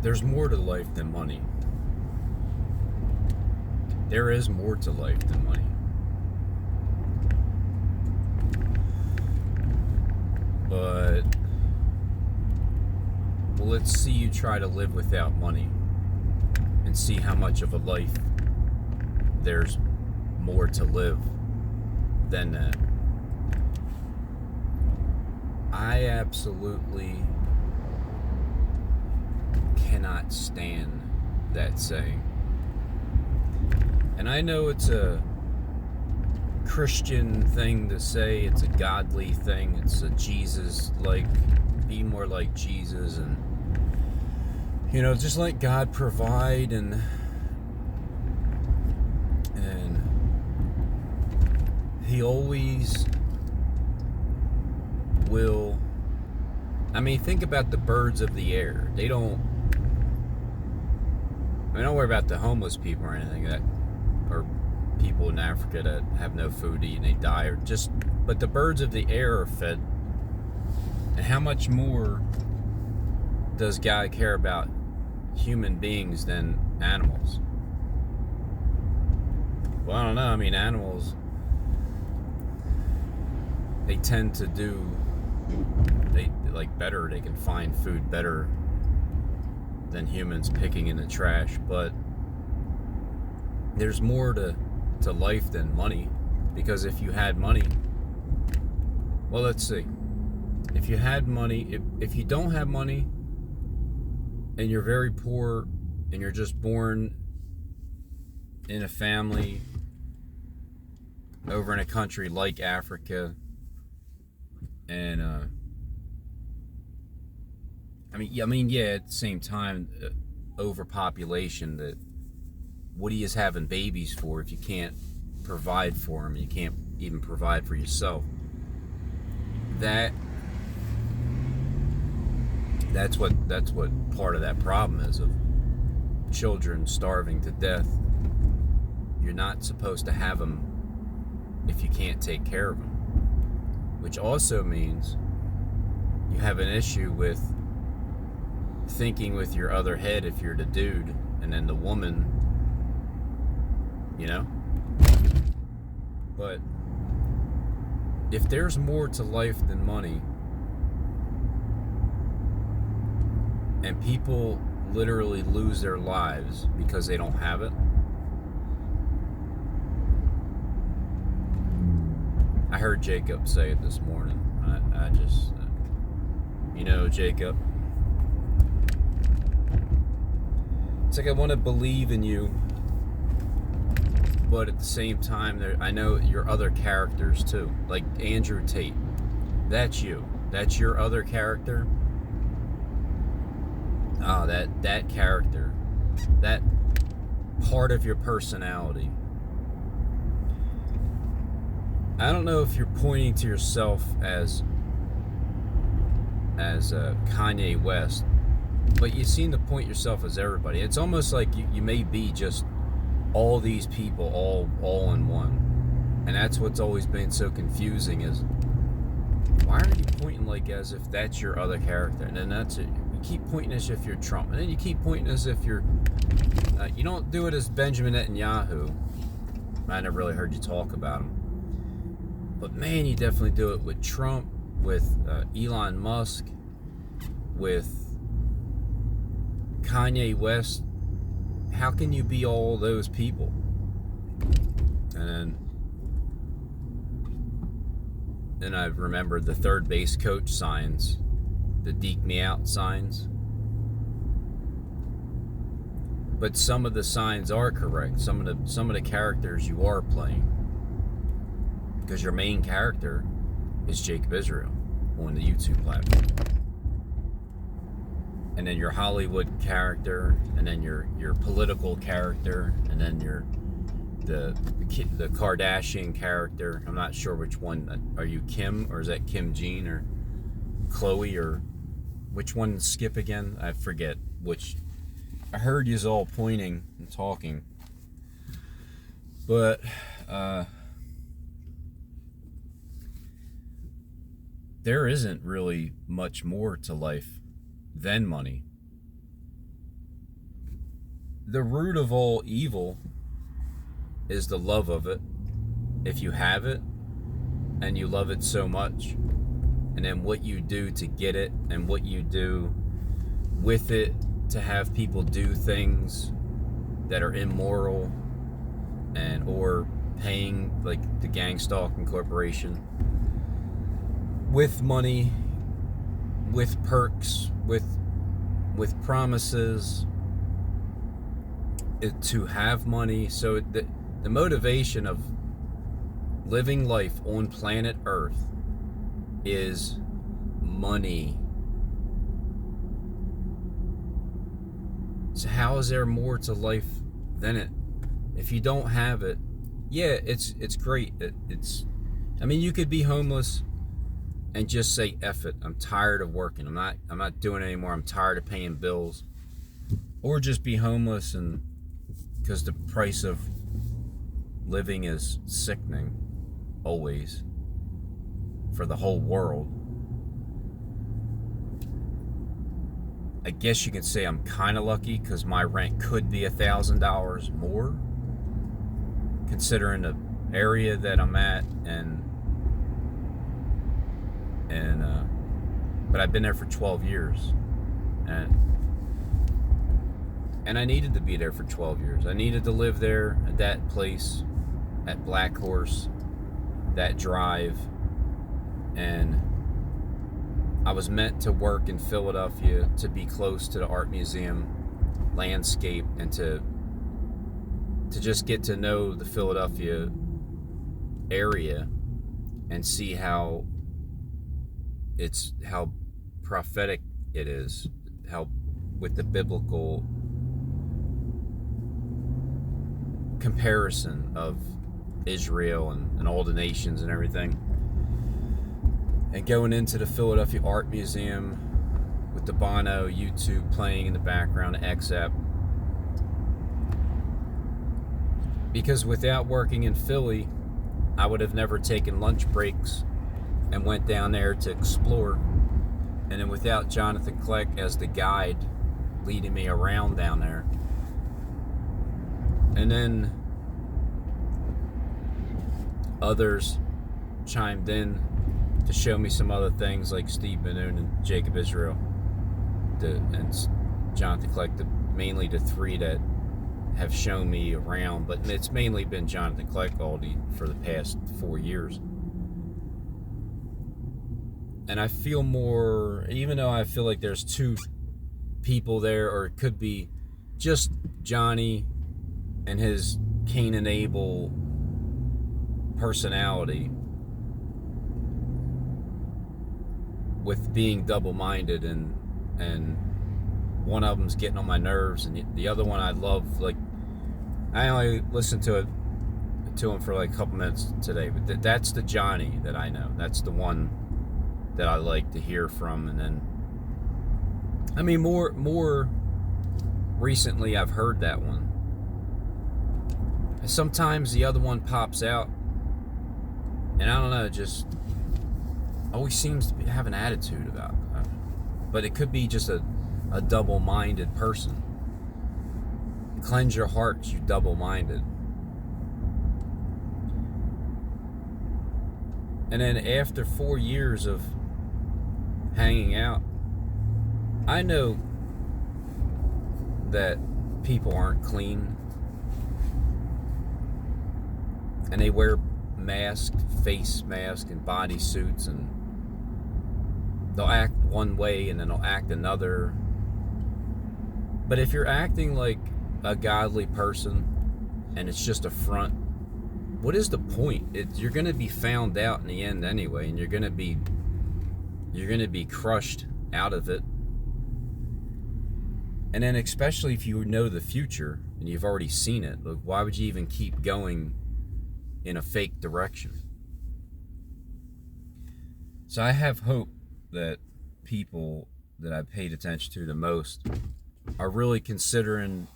there's more to life than money. There is more to life than money. But well, let's see you try to live without money and see how much of a life there's more to live than that. I absolutely cannot stand that saying. And I know it's a Christian thing to say, it's a godly thing, it's a Jesus, like, be more like Jesus, and, you know, just let God provide, and He always will. I mean, think about the birds of the air. Don't worry about the homeless people or anything or people in Africa that have no food to eat and they die, but the birds of the air are fed. And how much more does God care about human beings than animals? Well, I don't know. I mean, animals, they tend to do, they like better, they can find food better than humans picking in the trash. But there's more to life than money, because if you had money, well, let's see, if you had money, if you don't have money and you're very poor and you're just born in a family over in a country like Africa, and at the same time, overpopulation, that what are you having babies for if you can't provide for them? You can't even provide for yourself. That's what part of that problem is, of children starving to death. You're not supposed to have them if you can't take care of them, which also means you have an issue with thinking with your other head if you're the dude, and then the woman, you know. But if there's more to life than money, and people literally lose their lives because they don't have it, I heard Jacob say it this morning. I just, Jacob, it's like I want to believe in you, but at the same time, I know your other characters too. Like Andrew Tate, that's you. That's your other character. Oh, that character, that part of your personality. I don't know if you're pointing to yourself as Kanye West, but you seem to point yourself as everybody. It's almost like you may be just all these people all in one. And that's what's always been so confusing, is why are you pointing like as if that's your other character? And then that's it. You keep pointing as if you're Trump, and then you keep pointing as if you're you don't do it as Benjamin Netanyahu. I never really heard you talk about him. But man, you definitely do it with Trump, with Elon Musk, with Kanye West. How can you be all those people? And then I remembered the third base coach signs, the deke me out signs. But some of the signs are correct. Some of the characters you are playing, because your main character is Jacob Israel on the YouTube platform. And then your Hollywood character, and then your political character, and then the Kardashian character. I'm not sure which one. Are you Kim, or is that Kim Jean, or Chloe, or which one? Skip again? I forget which. I heard yous all pointing and talking, but there isn't really much more to life than money. the root of all evil is the love of it. If you have it and you love it so much, and then what you do to get it and what you do with it to have people do things that are immoral and or paying like the gang stalking corporation with money, with perks, with promises to have money. So the motivation of living life on planet Earth is money. So how is there more to life than it? If you don't have it, yeah, it's great. I mean, you could be homeless and just say, F it, I'm tired of working. I'm not doing it anymore. I'm tired of paying bills. Or just be homeless, and because the price of living is sickening always for the whole world. I guess you can say I'm kind of lucky because my rent could be $1,000 more, considering the area that I'm at, but I've been there for 12 years, and I needed to be there for 12 years. I needed to live there at that place, at Black Horse, that drive, and I was meant to work in Philadelphia to be close to the art museum landscape and to just get to know the Philadelphia area and see how prophetic it is, how with the biblical comparison of Israel and all the nations and everything. And going into the Philadelphia Art Museum with the Bono YouTube playing in the background, XApp. Because without working in Philly, I would have never taken lunch breaks and went down there to explore. And then without Jonathan Kleck as the guide leading me around down there. And then others chimed in to show me some other things, like Steve Benoon and Jacob Israel and Jonathan Kleck, mainly the three that have shown me around, but it's mainly been Jonathan Kleck for the past 4 years. And I feel more, even though I feel like there's two people there, or it could be just Johnny and his Cain and Abel personality, with being double-minded, and one of them's getting on my nerves, and the other one I love. Like, I only listened to him for like a couple minutes today, but that's the Johnny that I know. That's the one that I like to hear from. And then, I mean, more recently I've heard that one. And sometimes the other one pops out, and I don't know, just always seems to have an attitude about it. But it could be just a double-minded person. Cleanse your hearts, you double-minded. And then after 4 years of hanging out, I know that people aren't clean, and they wear masks, face masks, and body suits, and they'll act one way and then they'll act another. But if you're acting like a godly person and it's just a front, what is the point? You're going to be found out in the end anyway, and you're going to be crushed out of it. And then especially if you know the future and you've already seen it, like, why would you even keep going in a fake direction? So I have hope that people that I've paid attention to the most are really considering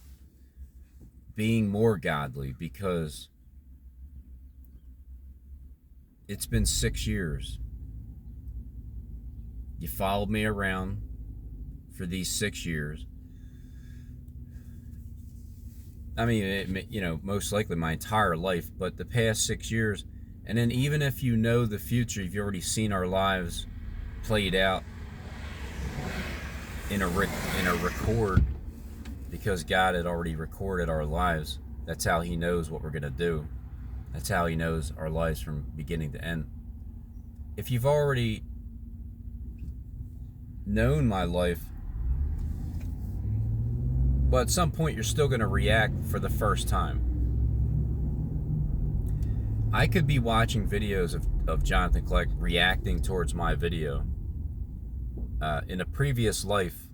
being more godly, because it's been 6 years. You followed me around for these 6 years. I mean, most likely my entire life, but the past 6 years. And then even if you know the future, you've already seen our lives played out in a record, because God had already recorded our lives. That's how he knows what we're going to do. That's how he knows our lives from beginning to end. If you've already known my life, but at some point you're still going to react for the first time. I could be watching videos of Jonathan Kleck reacting towards my video in a previous life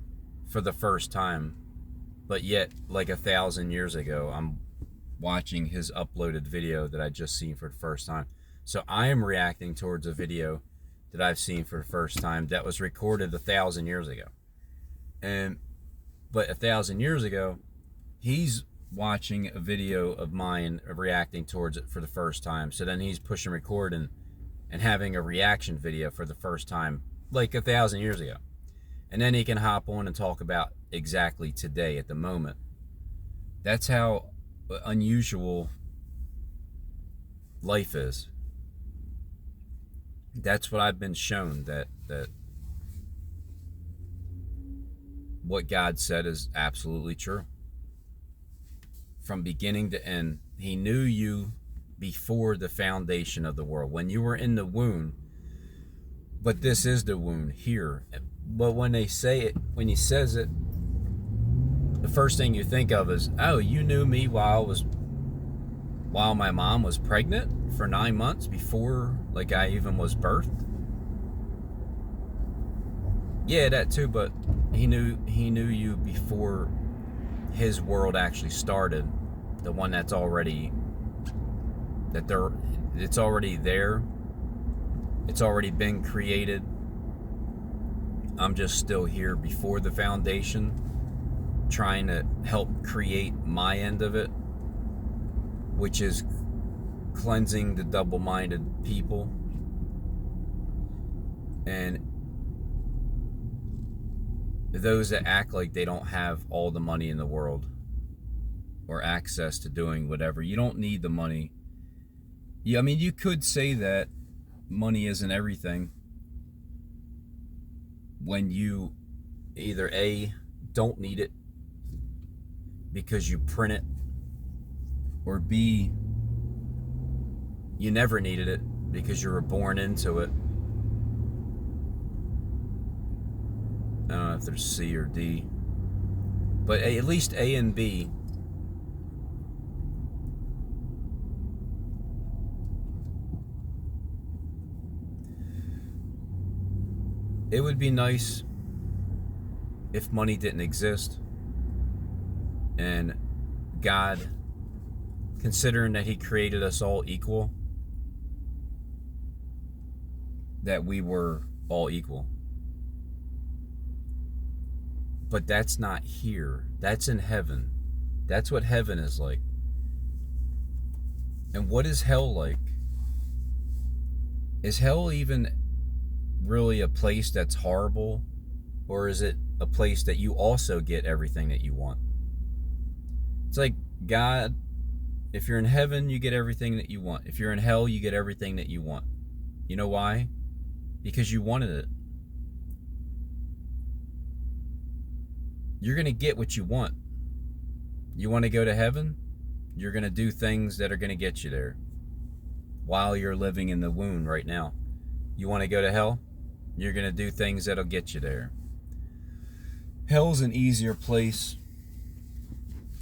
for the first time, but yet like 1,000 years ago I'm watching his uploaded video that I just seen for the first time. So I am reacting towards a video that I've seen for the first time that was recorded 1,000 years ago. But 1,000 years ago, he's watching a video of mine of reacting towards it for the first time. So then he's pushing record and having a reaction video for the first time, like 1,000 years ago. And then he can hop on and talk about exactly today at the moment. That's how unusual life is. That's what I've been shown, that what God said is absolutely true. From beginning to end, he knew you before the foundation of the world, when you were in the womb. But this is the womb here. But when they say it, when he says it, the first thing you think of is, oh, you knew me while my mom was pregnant for 9 months before like I even was birthed. Yeah, that too, but he knew you before his world actually started, the one that's already it's already there. It's already been created. I'm just still here before the foundation, trying to help create my end of it, which is cleansing the double-minded people and those that act like they don't have all the money in the world or access to doing whatever. You don't need the money. Yeah, I mean, you could say that money isn't everything when you either A, don't need it because you print it, or B, you never needed it because you were born into it. I don't know if there's C or D, but at least A and B. It would be nice if money didn't exist and God, considering that he created us all equal, that we were all equal. But that's not here. That's in heaven. That's what heaven is like. And what is hell like? Is hell even really a place that's horrible? Or is it a place that you also get everything that you want? It's like God, if you're in heaven, you get everything that you want. If you're in hell, you get everything that you want. You know why? Because you wanted it. You're going to get what you want. You want to go to heaven? You're going to do things that are going to get you there while you're living in the womb right now. You want to go to hell? You're going to do things that'll get you there. Hell's an easier place.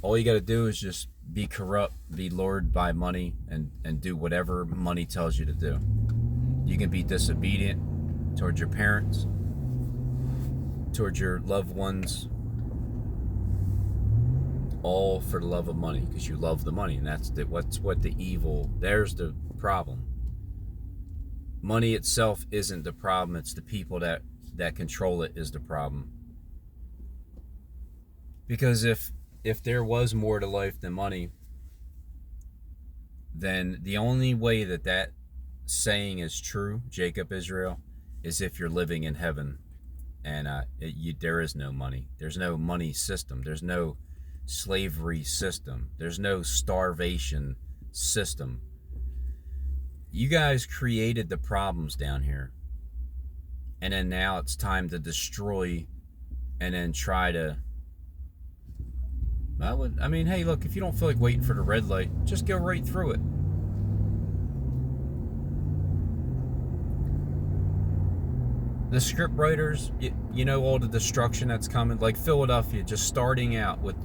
All you got to do is just be corrupt, be lured by money, and do whatever money tells you to do. You can be disobedient towards your parents, towards your loved ones, all for the love of money, because you love the money, and that's what the evil. There's the problem. Money itself isn't the problem. It's the people that control it is the problem. Because if there was more to life than money, then the only way that saying is true, Jacob Israel, is if you're living in heaven, and there is no money. There's no money system. There's no slavery system. There's no starvation system. You guys created the problems down here. And then now it's time to destroy and then try to... I mean, hey, look, if you don't feel like waiting for the red light, just go right through it. The script writers, you know all the destruction that's coming. Like Philadelphia, just starting out with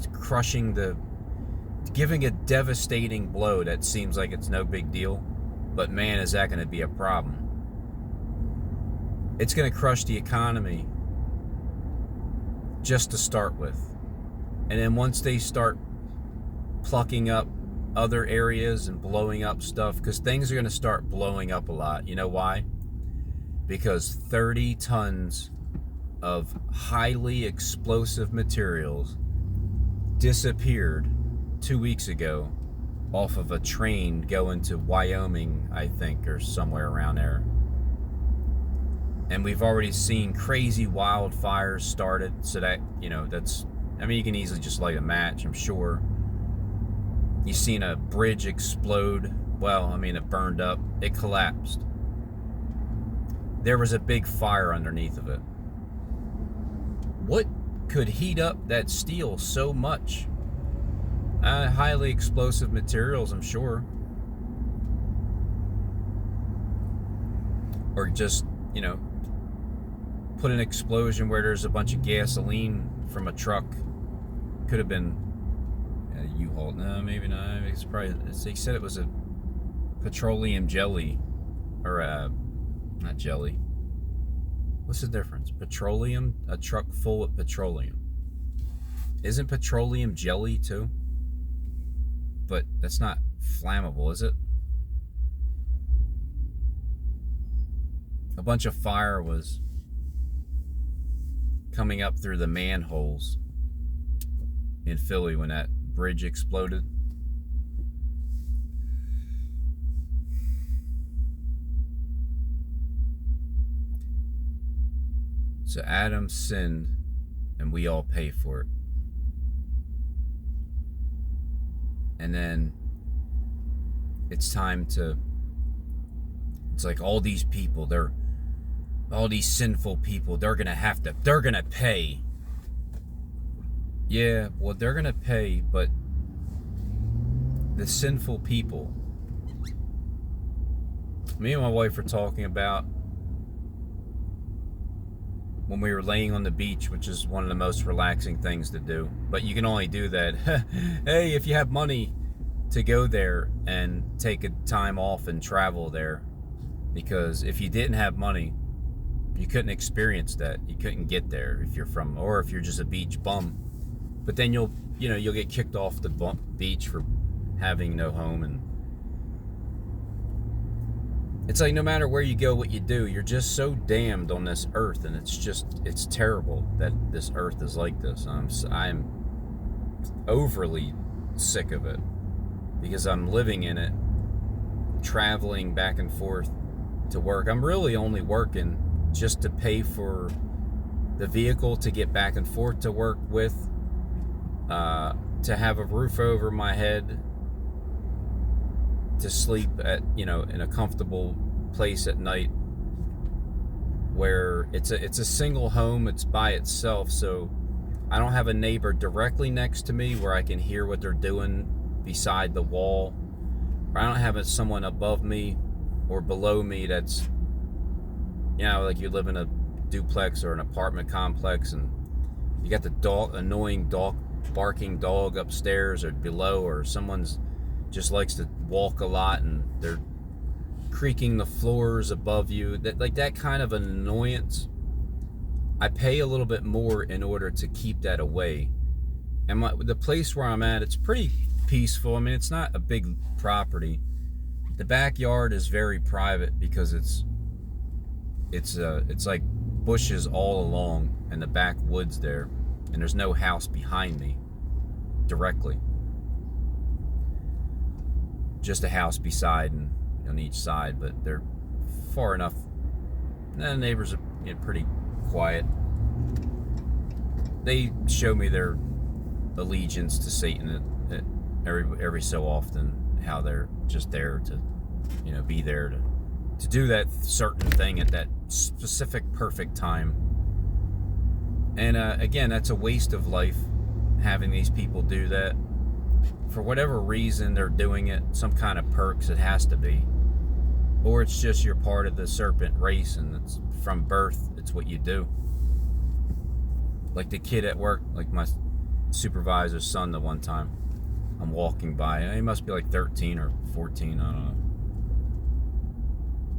giving a devastating blow that seems like it's no big deal. But man, is that going to be a problem. It's going to crush the economy just to start with. And then once they start plucking up other areas and blowing up stuff, because things are going to start blowing up a lot. You know why? Because 30 tons of highly explosive materials disappeared 2 weeks ago off of a train going to Wyoming, I think, or somewhere around there. And we've already seen crazy wildfires started, so that, you know, that's, I mean, you can easily just light a match, I'm sure. You've seen a bridge explode. Well, I mean, it burned up. It collapsed. There was a big fire underneath of it. What could heat up that steel so much? Highly explosive materials, I'm sure. Or just, you know, put an explosion where there's a bunch of gasoline from a truck. Could have been a U-Haul. No, maybe not. It's probably, they said it was a petroleum jelly. Or not jelly. What's the difference? Petroleum? A truck full of petroleum. Isn't petroleum jelly too? But that's not flammable, is it? A bunch of fire was coming up through the manholes in Philly when that bridge exploded. So Adam sinned, and we all pay for it. And then it's time to, it's like all these people, all these sinful people, they're gonna pay. Yeah, well, they're gonna pay, but the sinful people, me and my wife were talking about when we were laying on the beach, which is one of the most relaxing things to do. But you can only do that, hey, if you have money to go there and take a time off and travel there. Because if you didn't have money, you couldn't experience that. You couldn't get there if you're from, or if you're just a beach bum. But then you'll get kicked off the beach for having no home. And it's like no matter where you go, what you do, you're just so damned on this earth, and it's terrible that this earth is like this. I'm overly sick of it because I'm living in it, traveling back and forth to work. I'm really only working just to pay for the vehicle to get back and forth to work with, to have a roof over my head, to sleep at, in a comfortable place at night, where it's a single home, it's by itself, so I don't have a neighbor directly next to me where I can hear what they're doing beside the wall, or I don't have someone above me or below me that's, like you live in a duplex or an apartment complex and you got the annoying barking dog upstairs or below, or someone's just likes to walk a lot and they're creaking the floors above you. That kind of annoyance, I pay a little bit more in order to keep that away. And the place where I'm at, it's pretty peaceful. I mean, it's not a big property. The backyard is very private because it's like bushes all along and the backwoods there, and there's no house behind me directly. Just a house beside and on each side, but they're far enough. The neighbors are pretty quiet. They show me their allegiance to Satan every so often, how they're just there to, be there to do that certain thing at that specific perfect time. And again, that's a waste of life, having these people do that. For whatever reason they're doing it, some kind of perks, it has to be. Or it's just you're part of the serpent race, and it's from birth, it's what you do. Like the kid at work, like my supervisor's son, the one time I'm walking by, he must be like 13 or 14, I don't know.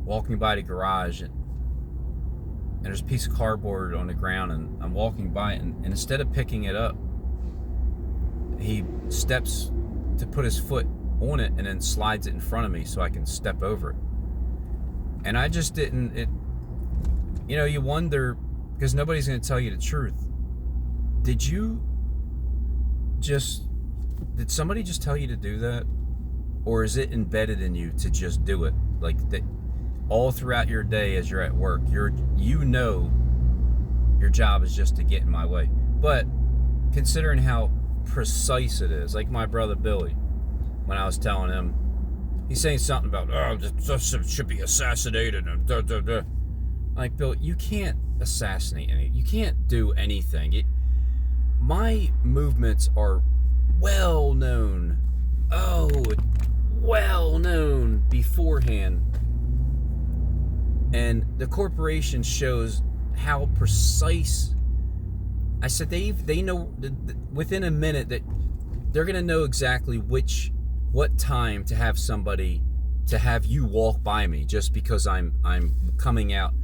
Walking by the garage, and there's a piece of cardboard on the ground, and I'm walking by it, and instead of picking it up, he steps to put his foot on it and then slides it in front of me so I can step over it. And I just didn't, you wonder, because nobody's going to tell you the truth. Did somebody just tell you to do that? Or is it embedded in you to just do it? Like that all throughout your day as you're at work, your job is just to get in my way. But considering how precise it is, like my brother Billy, when I was telling him, he's saying something about, this should be assassinated, and like, Bill, you can't assassinate anything. You can't do anything. My movements are well known beforehand, and the corporation shows how precise. I said they know within a minute that they're gonna know exactly what time to have you walk by me, just because I'm coming out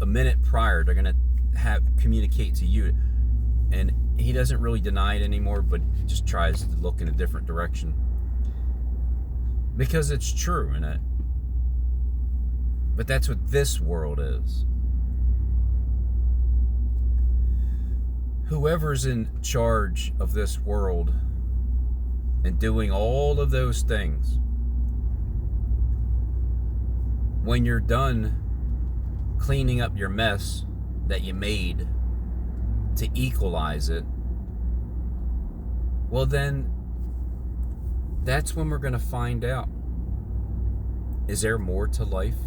a minute prior. They're gonna communicate to you, and he doesn't really deny it anymore, but just tries to look in a different direction, because it's true, and but that's what this world is. Whoever's in charge of this world and doing all of those things, when you're done cleaning up your mess that you made to equalize it, well then, that's when we're going to find out. Is there more to life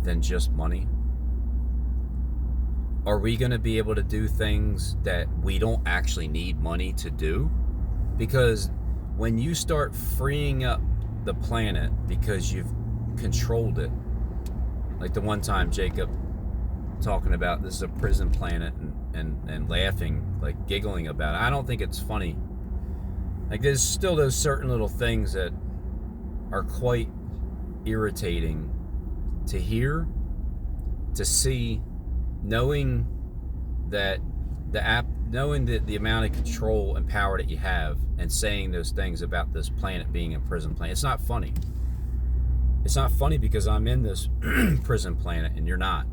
than just money? Are we going to be able to do things that we don't actually need money to do? Because when you start freeing up the planet because you've controlled it, like the one time Jacob talking about this is a prison planet, and laughing, like giggling about it. I don't think it's funny. Like, there's still those certain little things that are quite irritating to hear, to see, knowing that the amount of control and power that you have, and saying those things about this planet being a prison planet. It's not funny. It's not funny because I'm in this prison planet and you're not.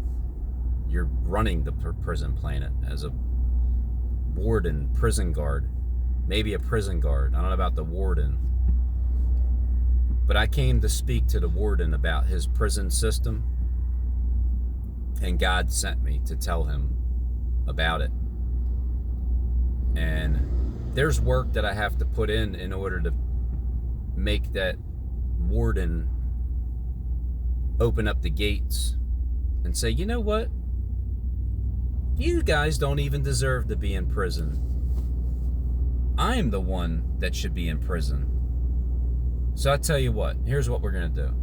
You're running the prison planet as a warden, prison guard, maybe a prison guard. I don't know about the warden. But I came to speak to the warden about his prison system, and God sent me to tell him about it. And there's work that I have to put in order to make that warden open up the gates and say, you know what? You guys don't even deserve to be in prison. I'm the one that should be in prison. So I'll tell you what, here's what we're going to do.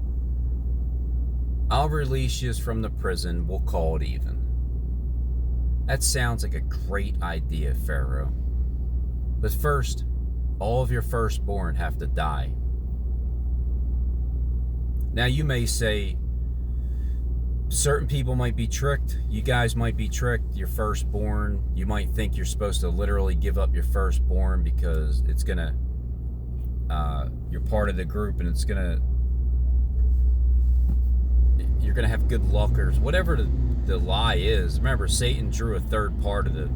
I'll release you from the prison. We'll call it even. That sounds like a great idea, Pharaoh. But first, all of your firstborn have to die. Now you may say, certain people might be tricked. You guys might be tricked. Your firstborn, you might think you're supposed to literally give up your firstborn because it's going to, you're part of the group and it's going to, you're going to have good luck, or whatever the lie is. Remember, Satan drew a third part of the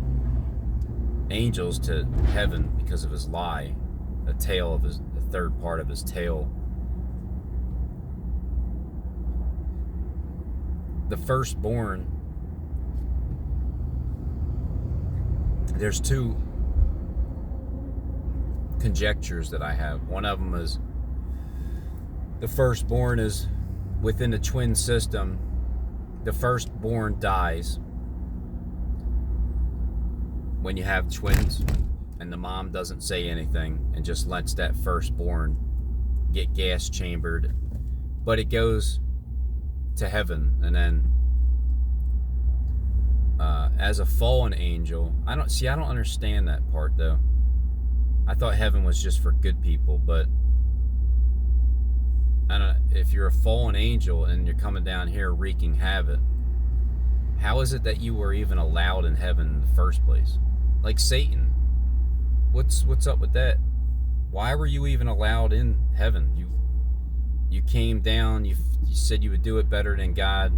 angels to heaven because of his lie, the third part of his tail. The firstborn, there's two conjectures that I have. One of them is the firstborn is within the twin system. The firstborn dies when you have twins, and the mom doesn't say anything and just lets that firstborn get gas chambered, but it goes to heaven. And then as a fallen angel, I don't understand that part though. I thought heaven was just for good people, but I don't know, if you're a fallen angel and you're coming down here wreaking havoc, how is it that you were even allowed in heaven in the first place? Like Satan, what's up with that? Why were you even allowed in heaven? You came down, you said you would do it better than God.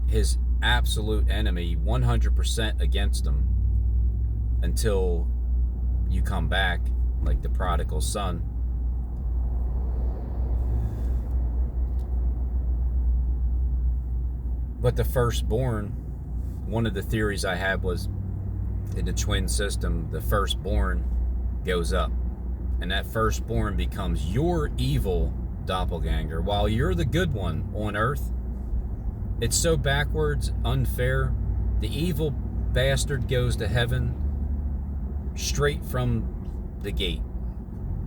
His absolute enemy, 100% against him, until you come back, like the prodigal son. But the firstborn, one of the theories I had was, in the twin system, the firstborn goes up, and that firstborn becomes your evil doppelganger while you're the good one on earth. It's so backwards, unfair. The evil bastard goes to heaven straight from the gate,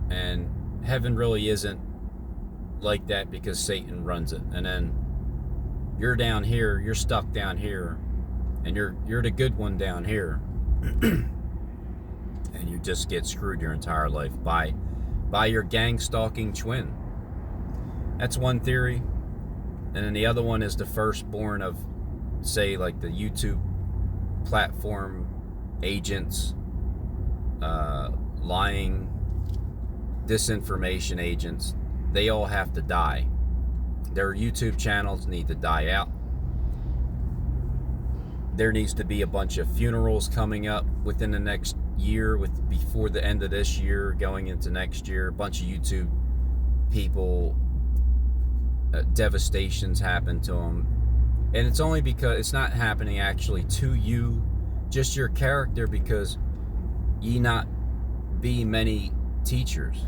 and heaven really isn't like that because Satan runs it. And then you're down here, you're stuck down here, and you're the good one down here. And you just get screwed your entire life by your gang stalking twin. That's one theory. And then the other one is the firstborn of, say, like the YouTube platform agents, lying, disinformation agents. They all have to die. Their YouTube channels need to die out. There needs to be a bunch of funerals coming up within the next year, before the end of this year, going into next year. A bunch of YouTube people, devastations happen to them, and it's only because it's not happening actually to you, just your character, because ye not be many teachers.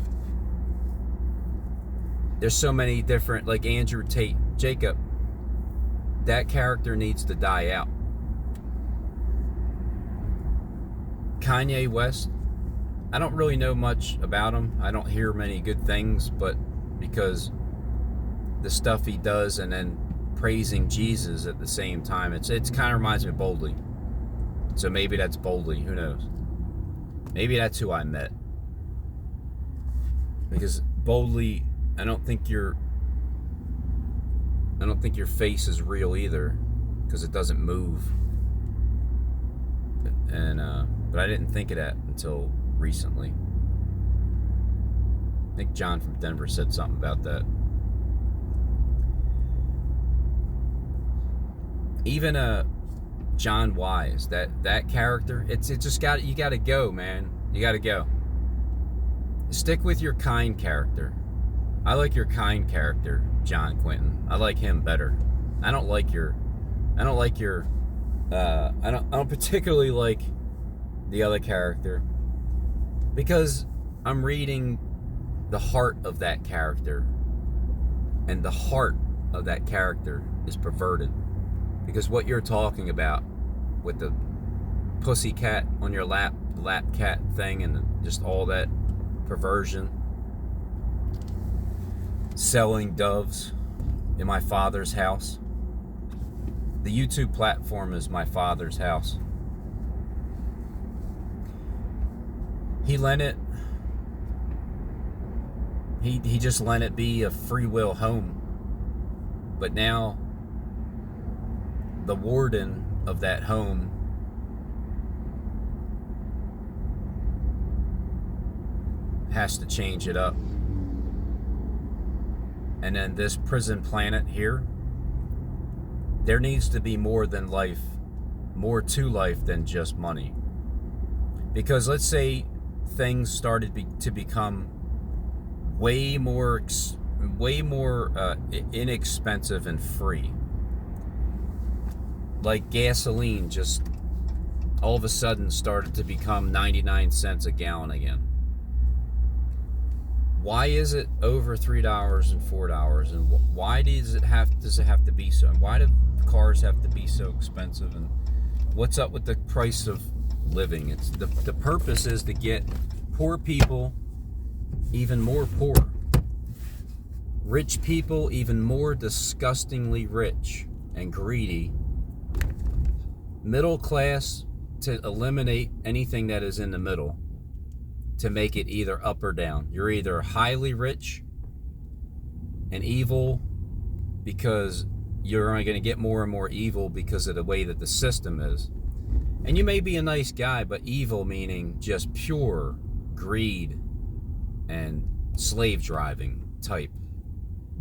There's so many different, like Andrew Tate, Jacob, that character needs to die out. Kanye West, I don't really know much about him. I don't hear many good things, but because the stuff he does and then praising Jesus at the same time, it's kind of reminds me of Boldly. So maybe that's Boldly, who knows? Maybe that's who I met. Because Boldly, I don't think your face is real either, because it doesn't move. And but I didn't think of that until recently. I think John from Denver said something about that. Even John Wise, that character, it just you got to go, man. You got to go. Stick with your kind character. I like your kind character, John Quinton. I like him better. I don't particularly like the other character, because I'm reading the heart of that character, and the heart of that character is perverted. Because what you're talking about with the pussy cat on your lap cat thing, and just all that perversion, selling doves in my father's house. The YouTube platform is my father's house. He lent it. He just let it be a free will home. But now the warden of that home has to change it up. And then this prison planet here, there needs to be more than life, more to life than just money. Because let's say things started to become way more inexpensive and free. Like gasoline just all of a sudden started to become 99 cents a gallon again. Why is it over $3 and $4? And why does it have to be so? And why do cars have to be so expensive? And what's up with the price of living? It's the purpose is to get poor people even more poor, rich people even more disgustingly rich and greedy, middle class to eliminate anything that is in the middle, to make it either up or down. You're either highly rich and evil because you're only going to get more and more evil because of the way that the system is. And you may be a nice guy, but evil meaning just pure greed and slave driving type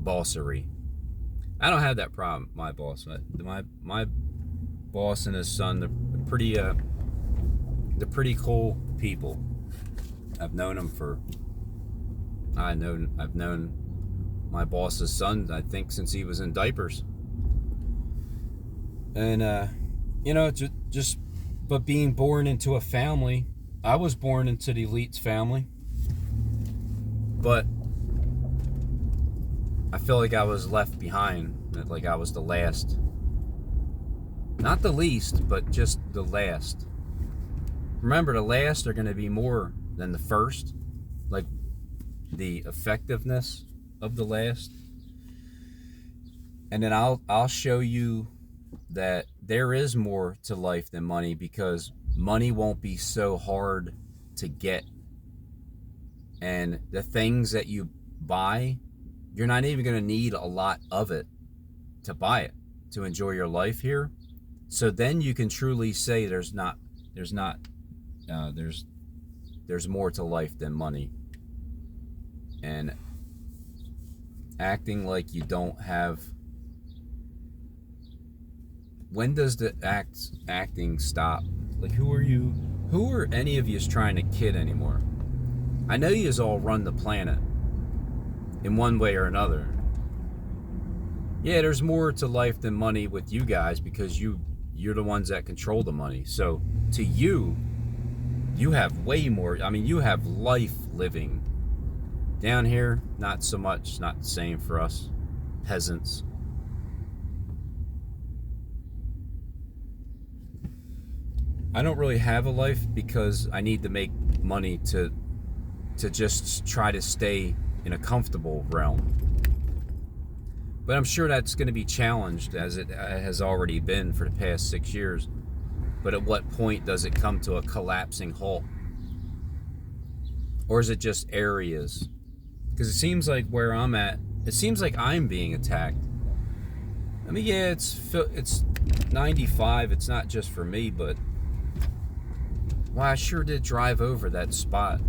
bossery. I don't have that problem. My boss, my boss and his son, they're pretty cool people. I've known them I've known my boss's son, I think, since he was in diapers. And but being born into a family, I was born into the elite's family, but I feel like I was left behind, like I was the last. Not the least, but just the last. Remember, the last are going to be more than the first, like the effectiveness of the last. And then I'll show you that there is more to life than money, because money won't be so hard to get. And the things that you buy, you're not even going to need a lot of it to buy it, to enjoy your life here. So then you can truly say there's more to life than money. And acting like you don't have. When does the acting stop? Like, who are any of you trying to kid anymore? I know you all run the planet in one way or another. Yeah, there's more to life than money with you guys, because you're the ones that control the money. So to you have way more. I mean, you have life living. Down here, not so much. Not the same for us peasants. I don't really have a life because I need to make money to just try to stay in a comfortable realm. But I'm sure that's going to be challenged, as it has already been for the past 6 years. But at what point does it come to a collapsing halt? Or is it just areas? Because it seems like where I'm at, it seems like I'm being attacked. I mean, yeah, it's 95. It's not just for me, but well, I sure did drive over that spot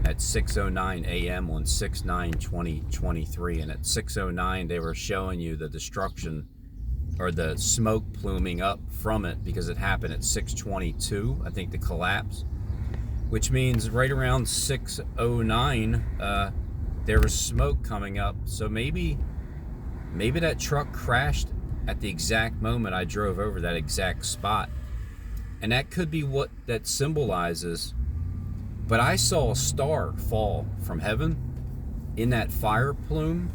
at 6:09 a.m. on 6/9/2023, and at 6:09 they were showing you the destruction or the smoke pluming up from it, because it happened at 6:22, I think, the collapse, which means right around 6:09 there was smoke coming up. So maybe that truck crashed at the exact moment I drove over that exact spot, and that could be what that symbolizes. But I saw a star fall from heaven in that fire plume,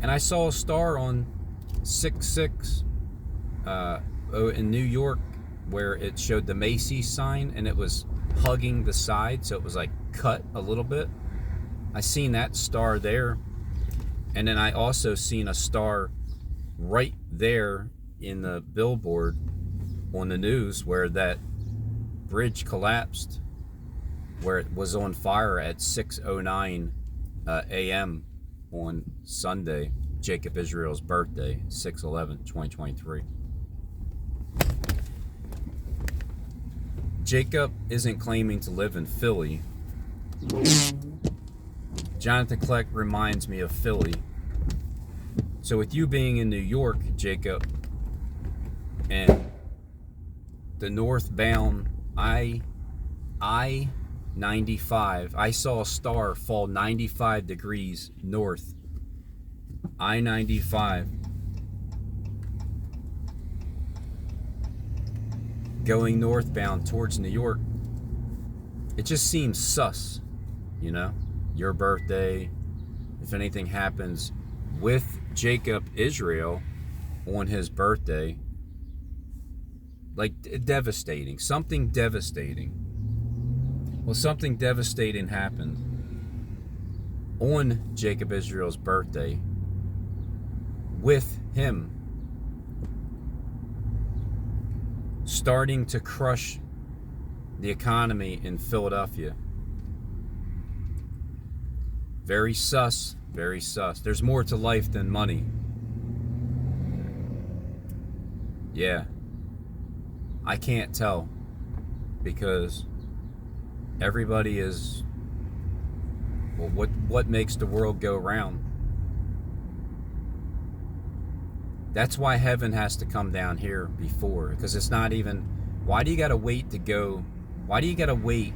and I saw a star on 6/6 in New York, where it showed the Macy's sign, and it was hugging the side, so it was like cut a little bit. I seen that star there, and then I also seen a star right there in the billboard on the news where that bridge collapsed, where it was on fire at 6:09 a.m. on Sunday, Jacob Israel's birthday, 6/11/2023. Jacob isn't claiming to live in Philly. Jonathan Kleck reminds me of Philly. So with you being in New York, Jacob, and the northbound I-95, I saw a star fall 95 degrees north. I-95 going northbound towards New York. It just seems sus. you know, your birthday, if anything happens with Jacob Israel on his birthday, like devastating, something devastating. Well, something devastating happened on Jacob Israel's birthday with him starting to crush the economy in Philadelphia. Very sus, very sus. There's more to life than money. Yeah. I can't tell because everybody is, well, what makes the world go round? That's why heaven has to come down here before, because it's not even, why do you got to wait to go, why do you got to wait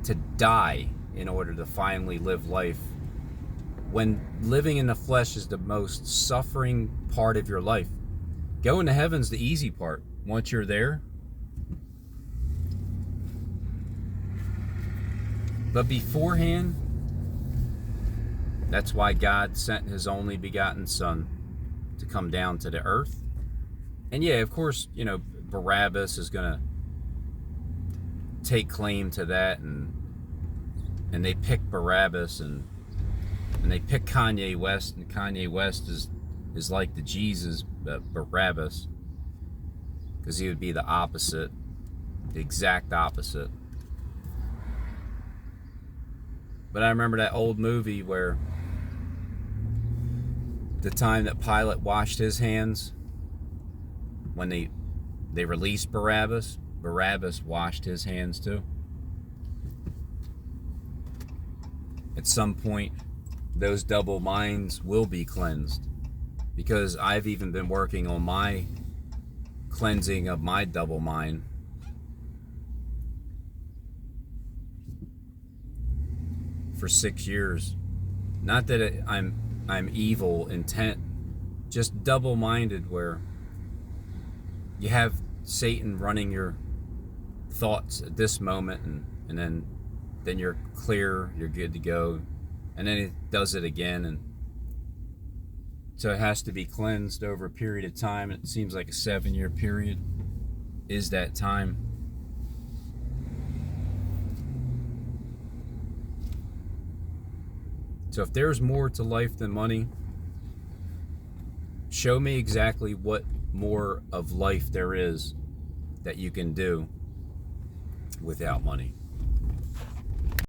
to die in order to finally live life, when living in the flesh is the most suffering part of your life? Going to heaven's the easy part. Once you're there. But beforehand, that's why God sent his only begotten son to come down to the earth. And yeah, of course, you know, Barabbas is going to take claim to that, and they pick Barabbas, and they pick Kanye West, and Kanye West is like the Jesus Barabbas, because he would be the opposite, the exact opposite. But I remember that old movie where the time that Pilate washed his hands, when they released Barabbas, Barabbas washed his hands too. At some point, those double minds will be cleansed, because I've even been working on my cleansing of my double mind. For 6 years. Not that I'm evil intent, just double-minded, where you have Satan running your thoughts at this moment, and then you're clear, you're good to go, and then it does it again, and so it has to be cleansed over a period of time. It seems like a 7-year period is that time. So if there's more to life than money, show me exactly what more of life there is that you can do without money.